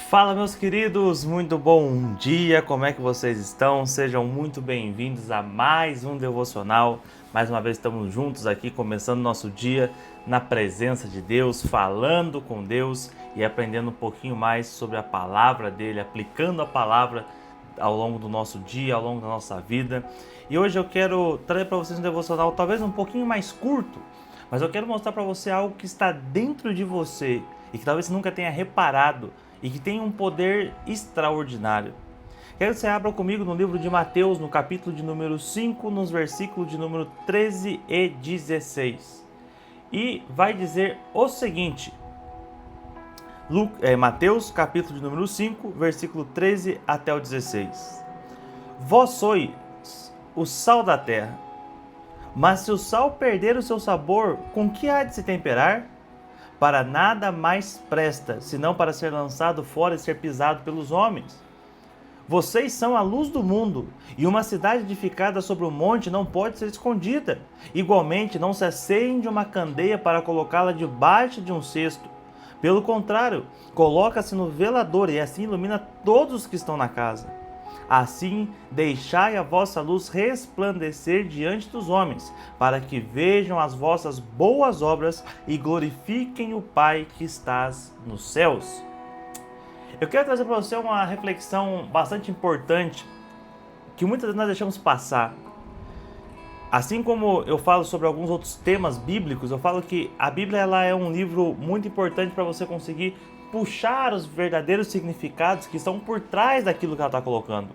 Fala, meus queridos, muito bom dia, como é que vocês estão? Sejam muito bem-vindos a mais um devocional. Mais uma vez estamos juntos aqui, começando nosso dia na presença de Deus, falando com Deus e aprendendo um pouquinho mais sobre a palavra dele, aplicando a palavra ao longo do nosso dia, ao longo da nossa vida. E hoje eu quero trazer para vocês um devocional talvez um pouquinho mais curto, mas eu quero mostrar para você algo que está dentro de você e que talvez você nunca tenha reparado e que tem um poder extraordinário. Quero que você abra comigo no livro de Mateus, no capítulo de número 5, nos versículos de número 13 e 16. E vai dizer o seguinte, Mateus, capítulo de número 5, versículo 13 até o 16. Vós sois o sal da terra, mas se o sal perder o seu sabor, com que há de se temperar? Para nada mais presta, senão para ser lançado fora e ser pisado pelos homens. Vocês são a luz do mundo, e uma cidade edificada sobre um monte não pode ser escondida. Igualmente, não se acende uma candeia para colocá-la debaixo de um cesto. Pelo contrário, coloca-se no velador e assim ilumina todos os que estão na casa. Assim, deixai a vossa luz resplandecer diante dos homens, para que vejam as vossas boas obras e glorifiquem o Pai que estás nos céus. Eu quero trazer para você uma reflexão bastante importante, que muitas vezes nós deixamos passar. Assim como eu falo sobre alguns outros temas bíblicos, eu falo que a Bíblia ela é um livro muito importante para você conseguir puxar os verdadeiros significados que estão por trás daquilo que ela está colocando.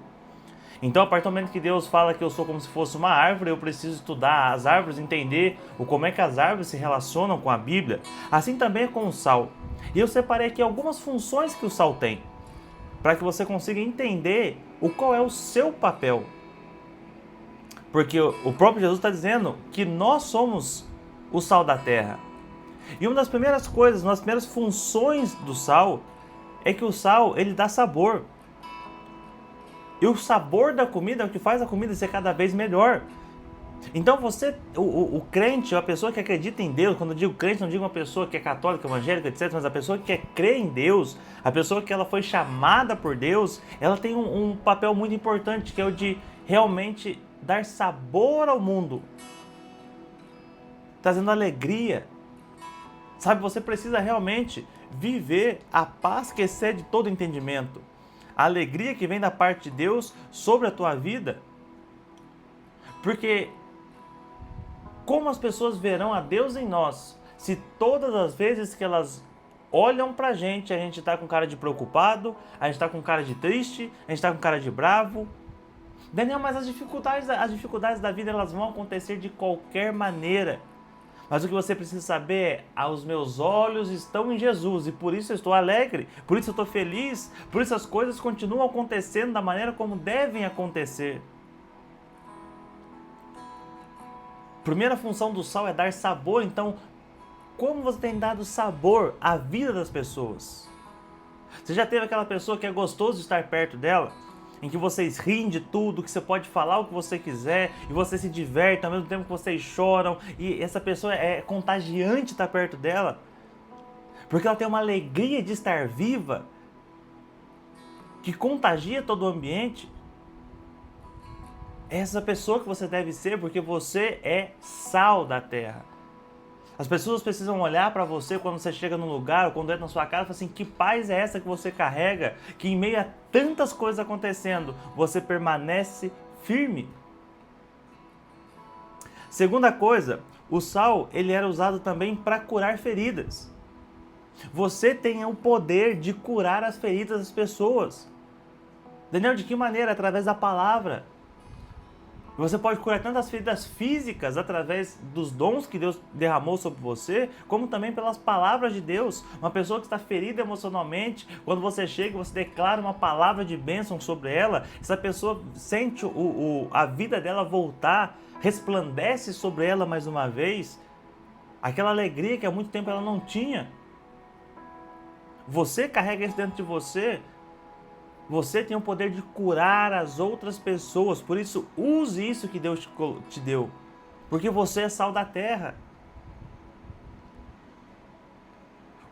Então, a partir do momento que Deus fala que eu sou como se fosse uma árvore, eu preciso estudar as árvores, entender como é que as árvores se relacionam com a Bíblia. Assim também é com o sal. E eu separei aqui algumas funções que o sal tem, para que você consiga entender qual é o seu papel. Porque o próprio Jesus está dizendo que nós somos o sal da terra. E uma das primeiras coisas, uma das primeiras funções do sal é que o sal ele dá sabor. E o sabor da comida é o que faz a comida ser cada vez melhor. Então você, o crente, a pessoa que acredita em Deus, quando eu digo crente, não digo uma pessoa que é católica, evangélica, etc., mas a pessoa que crê em Deus, a pessoa que ela foi chamada por Deus, ela tem um papel muito importante, que é o de realmente dar sabor ao mundo, trazendo alegria. Sabe, você precisa realmente viver a paz que excede todo entendimento. A alegria que vem da parte de Deus sobre a tua vida. Porque como as pessoas verão a Deus em nós, se todas as vezes que elas olham pra gente, a gente tá com cara de preocupado, a gente tá com cara de triste, a gente tá com cara de bravo. Daniel, mas as dificuldades da vida elas vão acontecer de qualquer maneira. Mas o que você precisa saber é, os meus olhos estão em Jesus e por isso eu estou alegre, por isso eu estou feliz, por isso as coisas continuam acontecendo da maneira como devem acontecer. Primeira função do sal é dar sabor, então como você tem dado sabor à vida das pessoas? Você já teve aquela pessoa que é gostoso estar perto dela? Em que vocês riem de tudo, que você pode falar o que você quiser e você se diverte ao mesmo tempo que vocês choram e essa pessoa é contagiante estar perto dela, porque ela tem uma alegria de estar viva que contagia todo o ambiente. É essa pessoa que você deve ser, porque você é sal da terra. As pessoas precisam olhar para você quando você chega num lugar ou quando entra na sua casa e falar assim, que paz é essa que você carrega, que em meio a tantas coisas acontecendo, você permanece firme. Segunda coisa, o sal ele era usado também para curar feridas. Você tem o poder de curar as feridas das pessoas. Daniel, de que maneira? Através da palavra. Você pode curar tanto as feridas físicas através dos dons que Deus derramou sobre você, como também pelas palavras de Deus. Uma pessoa que está ferida emocionalmente, quando você chega, você declara uma palavra de bênção sobre ela, essa pessoa sente a vida dela voltar, resplandece sobre ela mais uma vez, aquela alegria que há muito tempo ela não tinha. Você carrega isso dentro de você. Você tem o poder de curar as outras pessoas, por isso use isso que Deus te deu, porque você é sal da terra.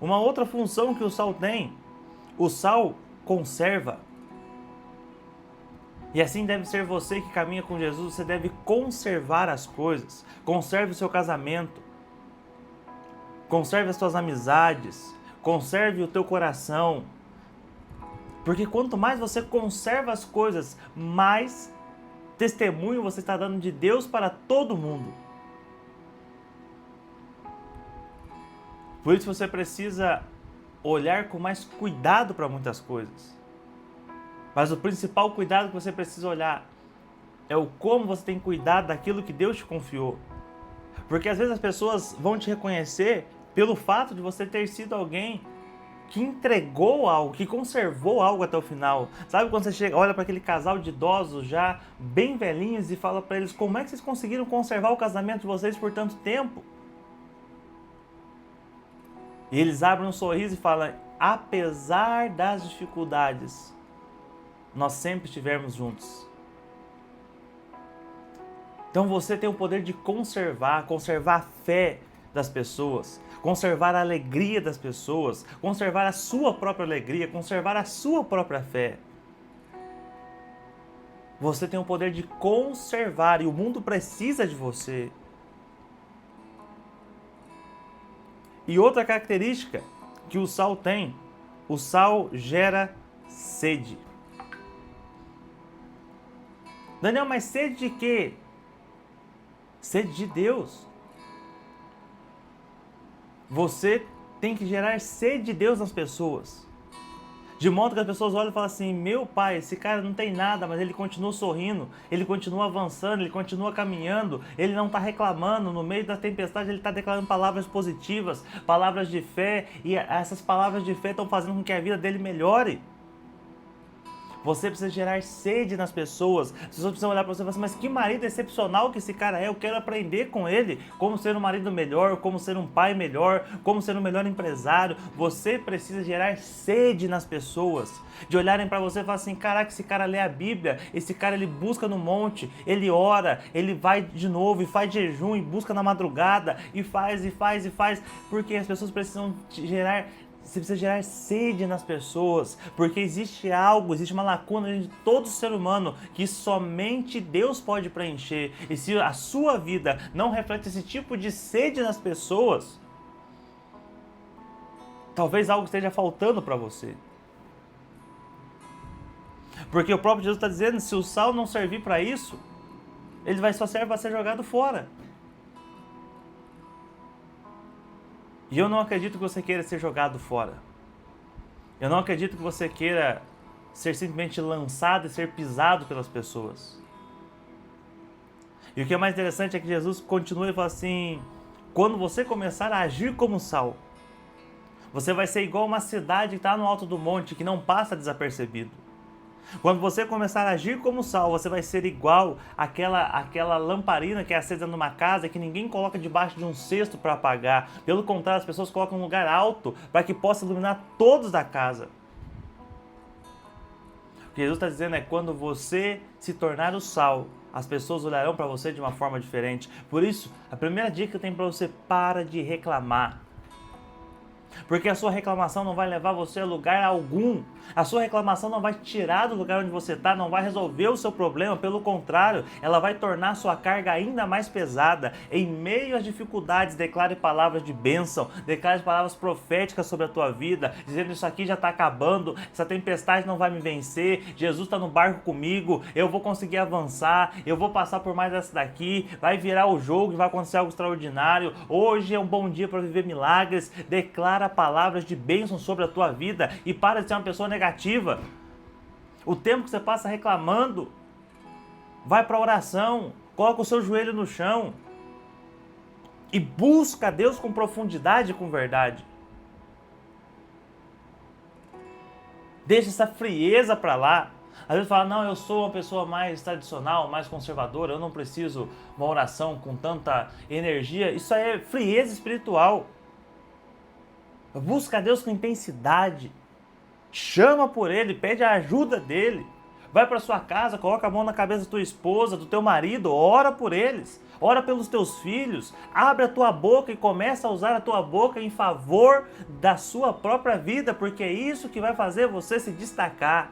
Uma outra função que o sal tem, o sal conserva. E assim deve ser você que caminha com Jesus, você deve conservar as coisas. Conserve o seu casamento, conserve as suas amizades, conserve o teu coração. Porque quanto mais você conserva as coisas, mais testemunho você está dando de Deus para todo mundo. Por isso você precisa olhar com mais cuidado para muitas coisas. Mas o principal cuidado que você precisa olhar é o como você tem cuidado daquilo que Deus te confiou. Porque às vezes as pessoas vão te reconhecer pelo fato de você ter sido alguém que entregou algo, que conservou algo até o final. Sabe quando você chega, olha para aquele casal de idosos já bem velhinhos e fala para eles como é que vocês conseguiram conservar o casamento de vocês por tanto tempo? E eles abrem um sorriso e falam, apesar das dificuldades, nós sempre estivemos juntos. Então você tem o poder de conservar a fé das pessoas, conservar a alegria das pessoas, conservar a sua própria alegria, conservar a sua própria fé. Você tem o poder de conservar e o mundo precisa de você. E outra característica que o sal tem, o sal gera sede. Daniel, mas sede de quê? Sede de Deus. Você tem que gerar sede de Deus nas pessoas. De modo que as pessoas olham e falam assim, meu pai, esse cara não tem nada, mas ele continua sorrindo, ele continua avançando, ele continua caminhando, ele não está reclamando, no meio da tempestade ele está declarando palavras positivas, palavras de fé, e essas palavras de fé estão fazendo com que a vida dele melhore. Você precisa gerar sede nas pessoas. As pessoas precisam olhar para você e falar assim, mas que marido excepcional que esse cara é. Eu quero aprender com ele como ser um marido melhor, como ser um pai melhor, como ser um melhor empresário. Você precisa gerar sede nas pessoas. De olharem para você e falar assim, caraca, esse cara lê a Bíblia, esse cara ele busca no monte, ele ora, ele vai de novo e faz jejum e busca na madrugada e faz. Porque as pessoas precisam gerar. Você precisa gerar sede nas pessoas, porque existe uma lacuna de todo ser humano que somente Deus pode preencher. E se a sua vida não reflete esse tipo de sede nas pessoas, talvez algo esteja faltando para você. Porque o próprio Jesus está dizendo, se o sal não servir para isso, ele só serve para ser jogado fora. E eu não acredito que você queira ser jogado fora. Eu não acredito que você queira ser simplesmente lançado e ser pisado pelas pessoas. E o que é mais interessante é que Jesus continua e fala assim, quando você começar a agir como sal, você vai ser igual uma cidade que está no alto do monte, que não passa desapercebido. Quando você começar a agir como sal, você vai ser igual aquela lamparina que é acesa numa casa que ninguém coloca debaixo de um cesto para apagar. Pelo contrário, as pessoas colocam em um lugar alto para que possa iluminar todos da casa. O que Jesus está dizendo é que quando você se tornar o sal, as pessoas olharão para você de uma forma diferente. Por isso, a primeira dica que eu tenho para você, para de reclamar. Porque a sua reclamação não vai levar você a lugar algum. A sua reclamação não vai te tirar do lugar onde você está, não vai resolver o seu problema. Pelo contrário, ela vai tornar a sua carga ainda mais pesada. Em meio às dificuldades, declare palavras de bênção, declare palavras proféticas sobre a tua vida, dizendo isso aqui já está acabando, essa tempestade não vai me vencer, Jesus está no barco comigo, eu vou conseguir avançar, eu vou passar por mais essa daqui, vai virar o jogo e vai acontecer algo extraordinário. Hoje é um bom dia para viver milagres. Declara palavras de bênção sobre a tua vida e para de ser uma pessoa negativa. O tempo que você passa reclamando, vai para a oração, coloca o seu joelho no chão e busca Deus com profundidade e com verdade. Deixa essa frieza para lá. Às vezes fala, não, eu sou uma pessoa mais tradicional, mais conservadora, eu não preciso uma oração com tanta energia. Isso aí é frieza espiritual. Busca a Deus com intensidade. Chama por Ele, pede a ajuda dEle. Vai para sua casa, coloca a mão na cabeça da tua esposa, do teu marido, ora por eles, ora pelos teus filhos, abre a tua boca e começa a usar a tua boca em favor da sua própria vida, porque é isso que vai fazer você se destacar.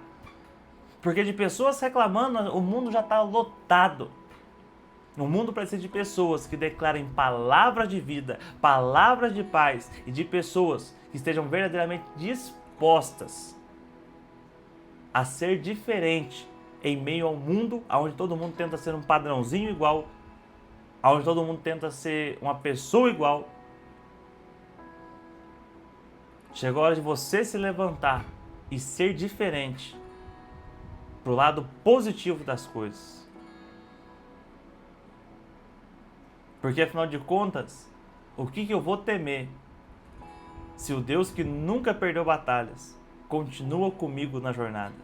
Porque de pessoas reclamando, o mundo já está lotado. O mundo precisa de pessoas que declarem palavras de vida, palavras de paz e de pessoas que estejam verdadeiramente dispostas a ser diferente em meio ao mundo onde todo mundo tenta ser um padrãozinho igual, onde todo mundo tenta ser uma pessoa igual. Chegou a hora de você se levantar e ser diferente pro lado positivo das coisas. Porque afinal de contas, o que eu vou temer se o Deus que nunca perdeu batalhas continua comigo na jornada?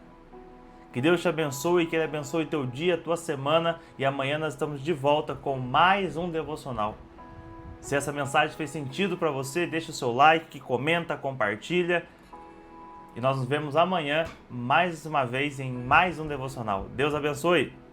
Que Deus te abençoe e que Ele abençoe teu dia, tua semana, e amanhã nós estamos de volta com mais um devocional. Se essa mensagem fez sentido para você, deixa o seu like, comenta, compartilha. E nós nos vemos amanhã mais uma vez em mais um devocional. Deus abençoe!